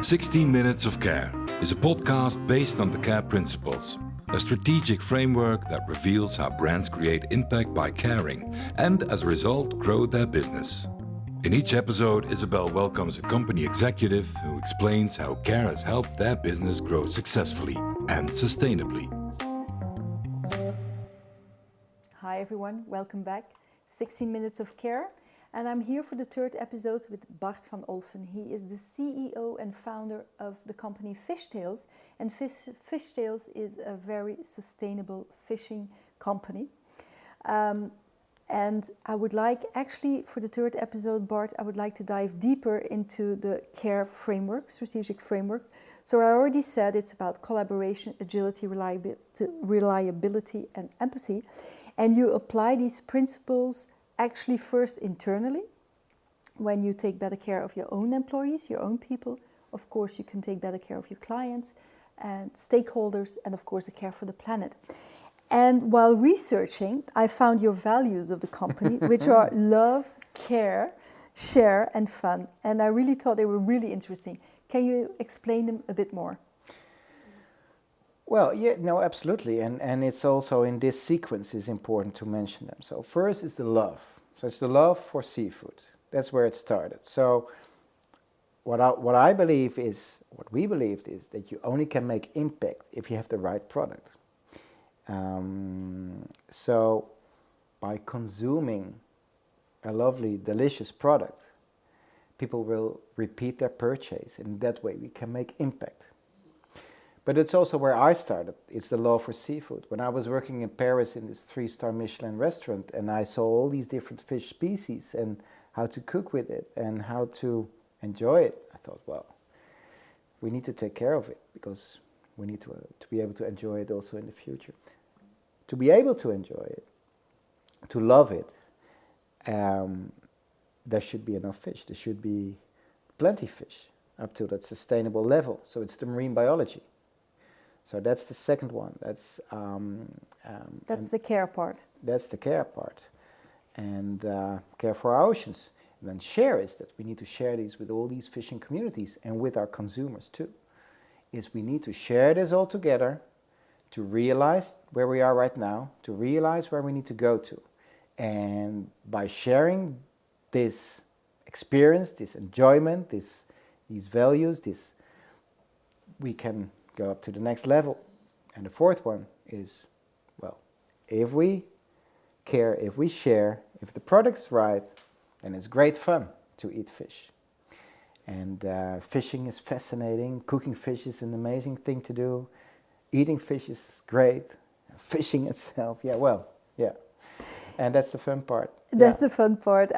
16 Minutes of Care is a podcast based on the CARE principles, a strategic framework that reveals how brands create impact by caring and, as a result, grow their business. In each episode, 𝗖𝗿𝗶𝗃 welcomes a company executive who explains how CARE has helped their business grow successfully and sustainably. Hi everyone, welcome back. 16 Minutes of Care. And I'm here for the third episode with Bart Van Olphen. He is the CEO and founder of the company 𝗖𝗿𝗶𝗃. And 𝗖𝗿𝗃 is a very sustainable fishing company. And I would like, actually for the third episode, Bart, I would like to dive deeper into the CARE framework, strategic framework. So I already said it's about collaboration, agility, reliability and empathy. And you apply these principles actually first internally, when you take better care of your own employees, your own people. Of course, you can take better care of your clients and stakeholders, and of course, the care for the planet. And while researching, I found your values of the company, which are love, care, share, and fun. And I really thought they were really interesting. Can you explain them a bit more? Well, yeah, no, absolutely. And it's also in this sequence is important to mention them. So first is the love. So it's the love for seafood. That's where it started. So what we believe is that you only can make impact if you have the right product. So by consuming a lovely, delicious product, people will repeat their purchase. And that way we can make impact. But it's also where I started. It's the love for seafood. When I was working in Paris in this 3-star Michelin restaurant and I saw all these different fish species and how to cook with it and how to enjoy it, I thought, well, we need to take care of it because we need to be able to enjoy it also in the future. To be able to enjoy it, to love it, there should be enough fish. There should be plenty fish up to that sustainable level. So it's the marine biology. So that's the second one. That's the care part. That's the care part. And care for our oceans. And then share is that we need to share these with all these fishing communities and with our consumers too. Is we need to share this all together to realize where we are right now, to realize where we need to go to. And by sharing this experience, this enjoyment, these values, we can go up to the next level. And the fourth one is, well, if we care, if we share, if the product's right, then it's great fun to eat fish. And fishing is fascinating, cooking fish is an amazing thing to do, eating fish is great, fishing itself, yeah. And that's the fun part. That's the fun part.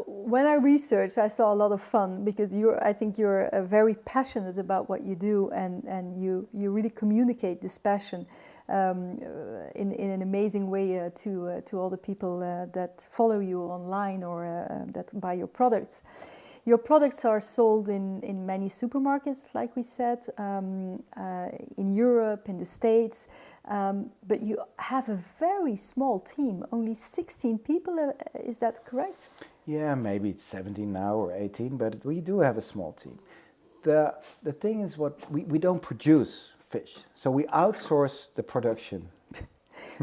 When I researched, I saw a lot of fun because I think you're very passionate about what you do, and you really communicate this passion in an amazing way to all the people that follow you online or that buy your products. Your products are sold in many supermarkets, like we said, in Europe, in the States, but you have a very small team, only 16 people, is that correct? Yeah, maybe it's 17 now or 18, but we do have a small team. The thing is, we don't produce fish, so we outsource the production.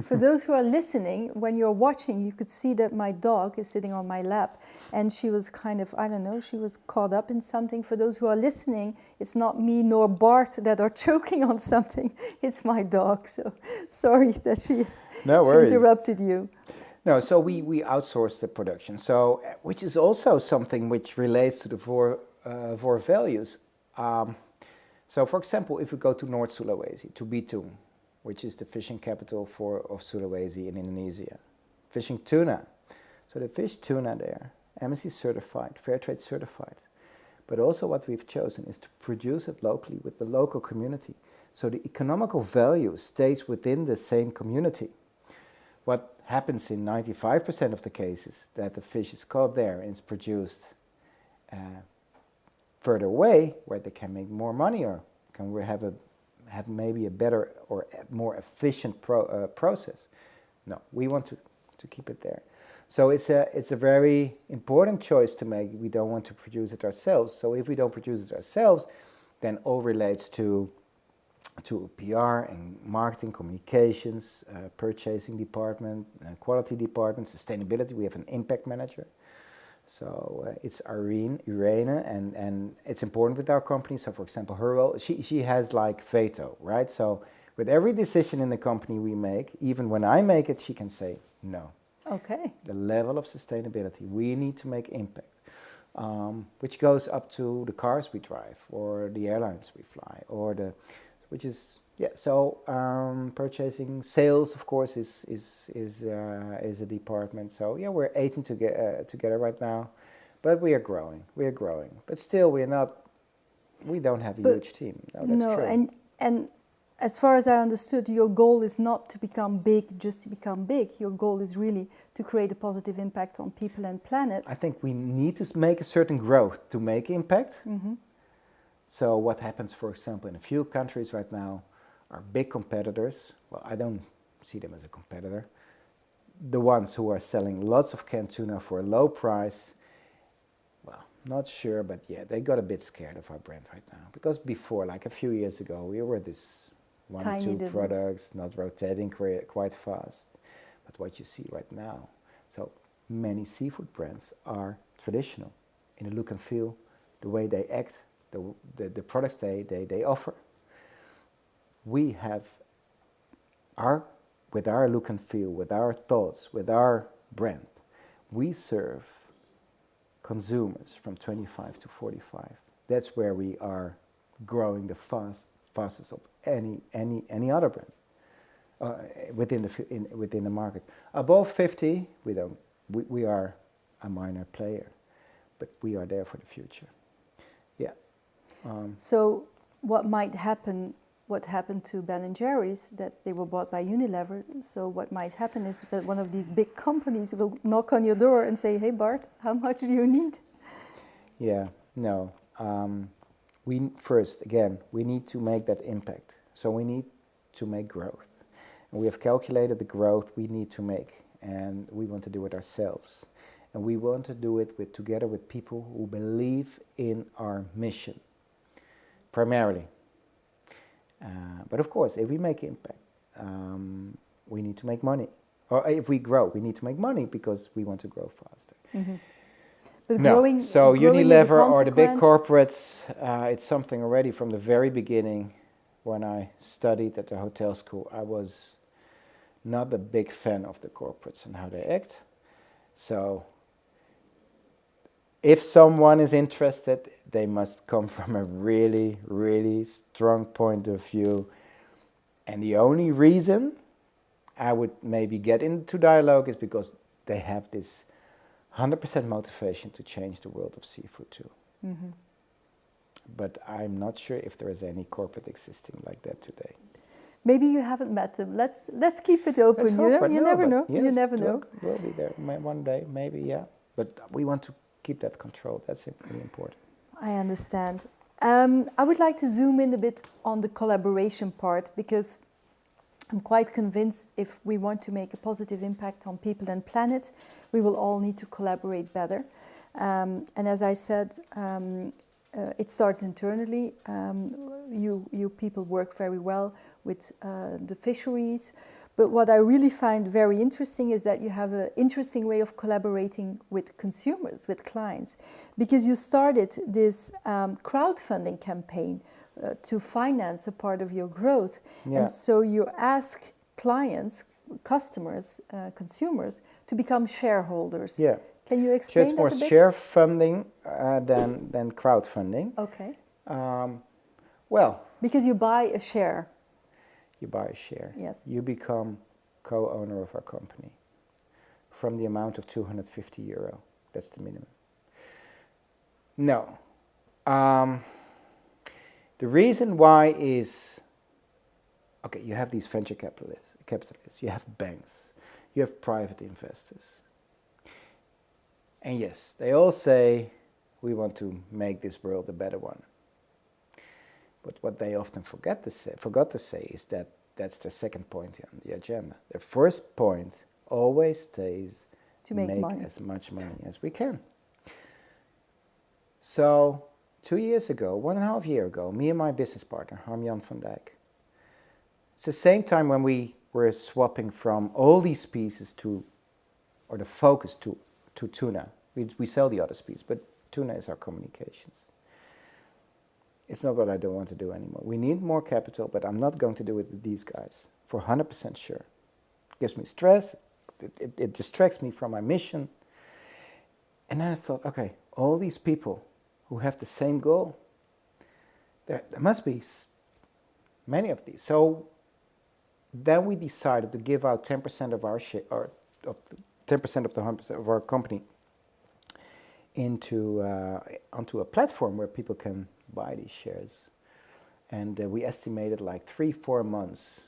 For those who are listening, when you're watching, you could see that my dog is sitting on my lap, and she was kind of, I don't know, she was caught up in something. For those who are listening, it's not me nor Bart that are choking on something, it's my dog, so sorry that she interrupted you. No, so we outsource the production, so which is also something which relates to the four values. So, for example, if we go to North Sulawesi, to 𝗏𝗏𝗏, which is the fishing capital of Sulawesi in Indonesia, fishing tuna. So the fish tuna there, MSC certified, fair trade certified. But also what we've chosen is to produce it locally with the local community. So the economical value stays within the same community. What happens in 95% of the cases that the fish is caught there and is produced further away where they can make more money or can have maybe a better or more efficient process. No, we want to keep it there. So it's a very important choice to make. We don't want to produce it ourselves. So if we don't produce it ourselves, then all relates to PR and marketing, communications, purchasing department, quality department, sustainability. We have an impact manager. So it's Irene, and it's important with our company. So for example, her role, she has like veto, right? So with every decision in the company we make, even when I make it, she can say no. Okay. The level of sustainability, we need to make impact, which goes up to the cars we drive, or the airlines we fly, which is, yeah. So purchasing, sales, of course, is a department. So yeah, we're 18 together right now, but we are growing. But still, we don't have a huge team. No, that's true. And as far as I understood, your goal is not to become big just to become big. Your goal is really to create a positive impact on people and planet. I think we need to make a certain growth to make impact. Mm-hmm. So what happens, for example, in a few countries right now, our big competitors, well, I don't see them as a competitor, the ones who are selling lots of canned tuna for a low price, well, not sure, but yeah, they got a bit scared of our brand right now. Because before, like a few years ago, we were this one or two products, not rotating quite fast. But what you see right now, so many seafood brands are traditional in the look and feel, the way they act, the products they offer. We have with our look and feel, with our thoughts, with our brand, we serve consumers from 25 to 45. That's where we are growing the fastest of any other brand within the market. Above 50, we are a minor player, but we are there for the future. Yeah. So what might happen? What happened to Ben & Jerry's, that they were bought by Unilever. So what might happen is that one of these big companies will knock on your door and say, hey Bart, how much do you need? Yeah, no. We need to make that impact. So we need to make growth. And we have calculated the growth we need to make, and we want to do it ourselves. And we want to do it together with people who believe in our mission, primarily. But of course, if we make impact, we need to make money. Or if we grow, we need to make money because we want to grow faster. Mm-hmm. But growing Unilever or the big corporates, it's something already from the very beginning. When I studied at the hotel school, I was not a big fan of the corporates and how they act. So if someone is interested, they must come from a really, really strong point of view. And the only reason I would maybe get into dialogue is because they have this 100% motivation to change the world of seafood too. Mm-hmm. But I'm not sure if there is any corporate existing like that today. Maybe you haven't met them. Let's keep it open. You never know. Yes, you never know. We'll be there one day, maybe, yeah. But we want to keep that control. That's really important. I understand. I would like to zoom in a bit on the collaboration part, because I'm quite convinced if we want to make a positive impact on people and planet, we will all need to collaborate better. And as I said, it starts internally. You people work very well with the fisheries. But what I really find very interesting is that you have an interesting way of collaborating with consumers, with clients, because you started this crowdfunding campaign to finance a part of your growth. Yeah. And so you ask clients, customers, consumers to become shareholders. Yeah. Can you explain that a bit? It's more share funding than crowdfunding. Okay. Well, because you buy a share. You buy a share. Yes. You become co-owner of our company from the amount of €250. That's the minimum. No. The reason why is, okay, you have these venture capitalists, you have banks, you have private investors. And yes, they all say, we want to make this world a better one. But what they often forgot to say is that that's the second point on the agenda. The first point always stays to make as much money as we can. So 2 years ago, 1.5 years ago, me and my business partner, 𝗲𝗲𝗏 van Dijk, it's the same time when we were swapping from all these pieces to, or the focus to tuna. We sell the other species, but tuna is our communications. It's not what I don't want to do anymore. We need more capital, but I'm not going to do it with these guys, for 100% sure. It gives me stress, it distracts me from my mission. And then I thought, okay, all these people who have the same goal, there must be many of these. So then we decided to give out 10% of our share, or 10% of the 100% of our company onto a platform where people can buy these shares. And we estimated like 3-4 months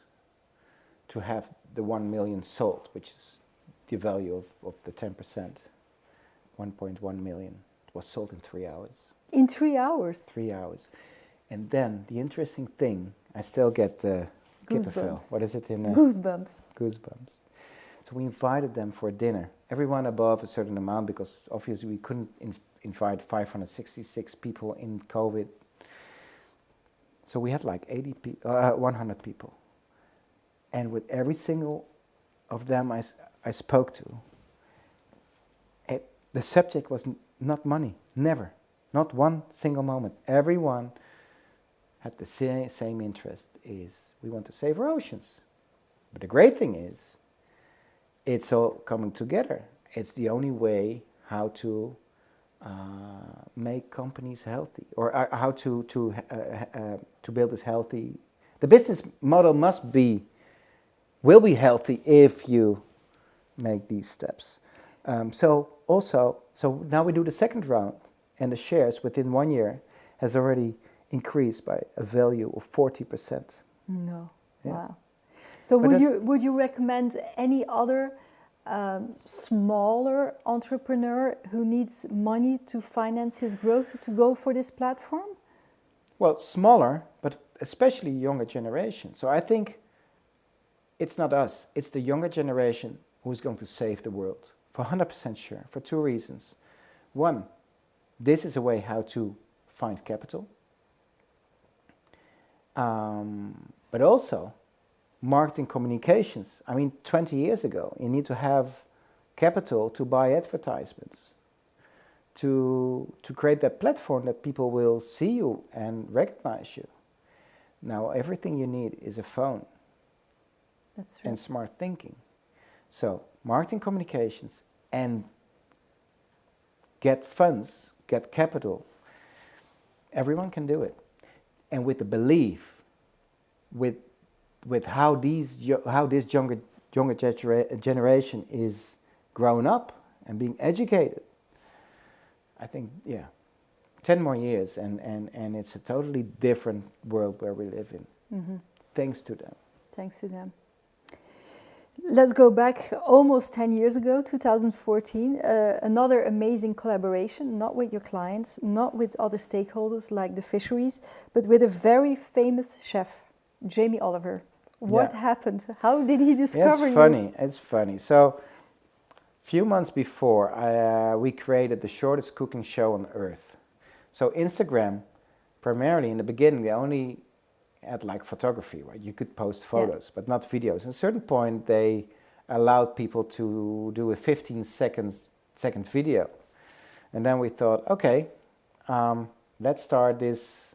to have the 1 million sold, which is the value of the 10%. 1.1 million. It was sold in 3 hours. In 3 hours? 3 hours. And then the interesting thing, I still get goosebumps. What is it in? Goosebumps. Goosebumps. So we invited them for dinner. Everyone above a certain amount, because obviously we couldn't invite 566 people in COVID. So we had like 100 people. And with every single of them I spoke to, the subject was not money, never. Not one single moment. Everyone had the same interest, is we want to save our oceans. But the great thing is, it's all coming together. It's the only way how to make companies healthy, or how to build this healthy. The business model will be healthy if you make these steps. So now we do the second round, and the shares within 1 year has already increased by a value of 40%. No, yeah. Wow. So would you recommend any other smaller entrepreneur who needs money to finance his growth to go for this platform? Well, smaller, but especially younger generation. So I think it's not us, it's the younger generation who's going to save the world. For 100% sure, for 2 reasons. One, this is a way how to find capital. But also, marketing communications. I mean, 20 years ago, you need to have capital to buy advertisements, to create that platform that people will see you and recognize you. Now, everything you need is a phone. That's right. And smart thinking. So, marketing communications and get funds, get capital. Everyone can do it. And with the belief, with how this younger generation is grown up and being educated, I think, 10 more years and it's a totally different world where we live in. Mm-hmm. Thanks to them. Thanks to them. Let's go back almost 10 years ago, 2014, another amazing collaboration, not with your clients, not with other stakeholders like the fisheries, but with a very famous chef, 𝗲𝗍𝗏. What happened? How did he discover you? It's funny. So, a few months before, we created the shortest cooking show on earth. So Instagram, primarily in the beginning, they only had like photography, right? You could post photos, but not videos. At a certain point, they allowed people to do a 15-second video. And then we thought, okay, let's start this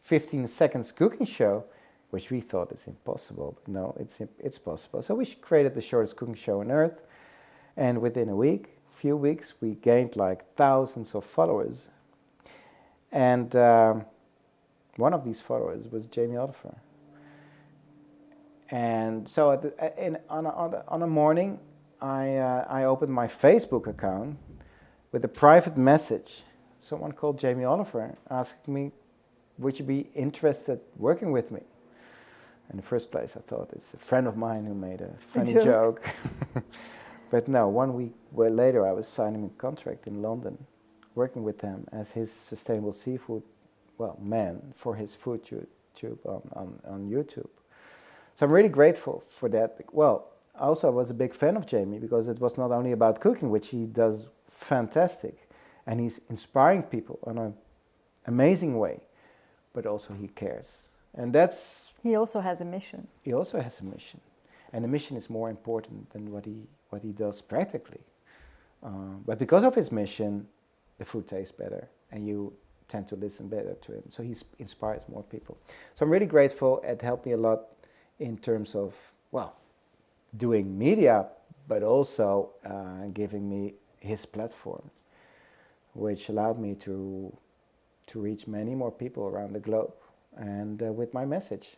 15 seconds cooking show, which we thought is impossible. But no, it's possible. So we created the shortest cooking show on earth. And within a few weeks, we gained like thousands of followers. And one of these followers was 𝗲𝗍𝗏. And so on a morning, I opened my Facebook account with a private message. Someone called 𝗲𝗍𝗏 asking me, would you be interested working with me? In the first place, I thought it's a friend of mine who made a funny joke. But no, 1 week later, I was signing a contract in London, working with them as his sustainable seafood man for his food tube on YouTube. So I'm really grateful for that. Well, also I was a big fan of Jamie because it was not only about cooking, which he does fantastic, and he's inspiring people on amazing way, but also he cares. And that's... He also has a mission. He also has a mission. And the mission is more important than what he does practically. But because of his mission, the food tastes better, and you tend to listen better to him. So he inspires more people. So I'm really grateful. It helped me a lot in terms of, well, doing media, but also giving me his platform, which allowed me to reach many more people around the globe, and with my message.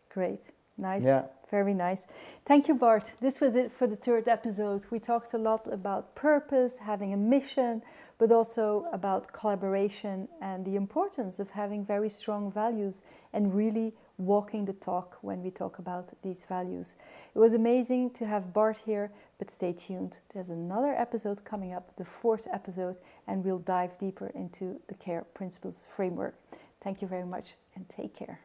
Great. Nice. Yeah. Very nice. Thank you, Bart. This was it for the third episode. We talked a lot about purpose, having a mission, but also about collaboration and the importance of having very strong values and really walking the talk when we talk about these values. It was amazing to have Bart here, but stay tuned. There's another episode coming up, the fourth episode, and we'll dive deeper into the CARE Principles framework. Thank you very much and take care.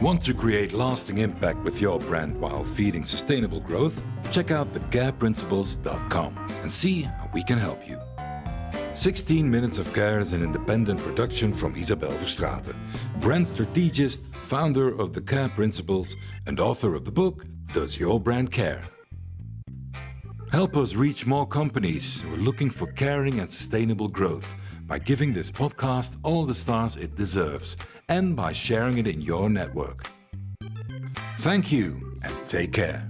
Want to create lasting impact with your brand while feeding sustainable growth? Check out 𝗖𝗿𝗶𝗰𝗶𝗽𝗹𝗲 and see how we can help you. 16 Minutes of Care is an independent production from 𝗖𝗿𝗶𝗶𝗽𝗶, brand strategist, founder of the CARE Principles, and author of the book, Does Your Brand Care? Help us reach more companies who are looking for caring and sustainable growth by giving this podcast all the stars it deserves and by sharing it in your network. Thank you and take care.